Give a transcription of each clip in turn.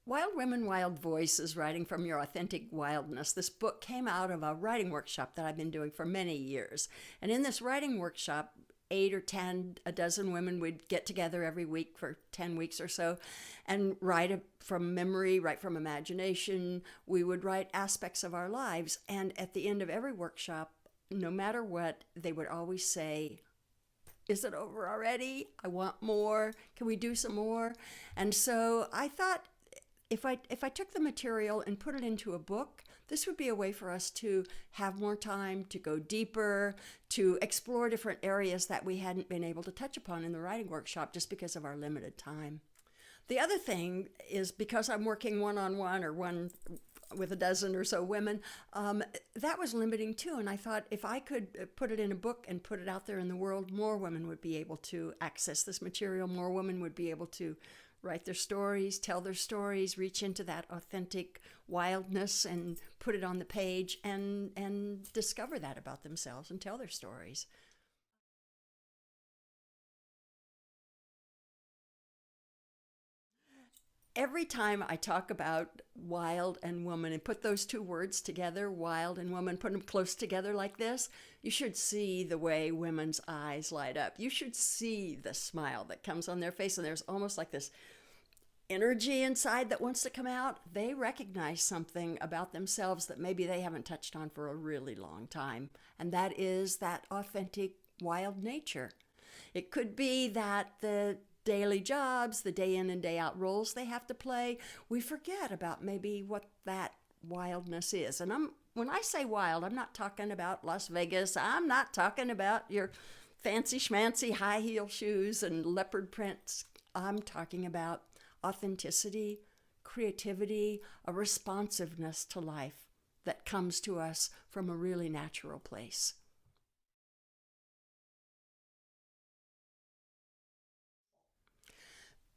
Wild Women, Wild Voices, Writing from Your Authentic Wildness. This book came out of a writing workshop that I've been doing for many years. And in this writing workshop, 8 or 10, a dozen women would get together every week for 10 weeks or so and write from memory, write from imagination. We would write aspects of our lives. And at the end of every workshop, no matter what, they would always say, "Is it over already? I want more. Can we do some more?" And so I thought, if I took the material and put it into a book, this would be a way for us to have more time to go deeper, to explore different areas that we hadn't been able to touch upon in the writing workshop just because of our limited time. The other thing is, because I'm working one-on-one or one with a dozen or so women, that was limiting too. And I thought, if I could put it in a book and put it out there in the world, more women would be able to access this material. More women would be able to write their stories, tell their stories, reach into that authentic wildness and put it on the page and discover that about themselves and tell their stories. Every time I talk about wild and woman and put those two words together, wild and woman, put them close together like this, you should see the way women's eyes light up. You should see the smile that comes on their face, and there's almost like this energy inside that wants to come out. They recognize something about themselves that maybe they haven't touched on for a really long time, and that is that authentic wild nature. It could be that the daily jobs, the day in and day out roles they have to play, we forget about maybe what that wildness is. And when I say wild, I'm not talking about Las Vegas. I'm not talking about your fancy schmancy high heel shoes and leopard prints. I'm talking about authenticity, creativity, a responsiveness to life that comes to us from a really natural place.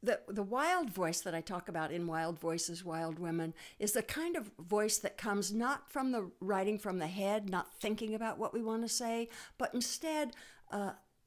The wild voice that I talk about in Wild Voices, Wild Women is the kind of voice that comes not from the writing from the head, not thinking about what we want to say, but instead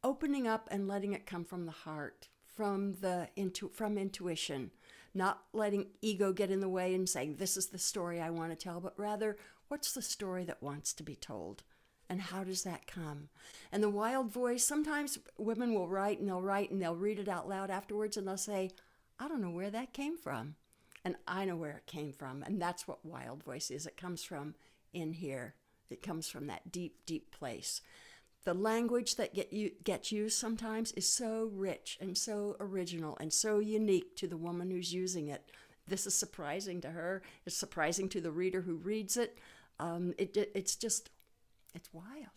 opening up and letting it come from the heart, from intuition, not letting ego get in the way and saying, "This is the story I want to tell," but rather, what's the story that wants to be told? And how does that come? And the wild voice, sometimes women will write and they'll read it out loud afterwards and they'll say, "I don't know where that came from." And I know where it came from. And that's what wild voice is. It comes from in here. It comes from that deep, deep place. The language that gets used sometimes is so rich and so original and so unique to the woman who's using it. This is surprising to her. It's surprising to the reader who reads it. It's wild.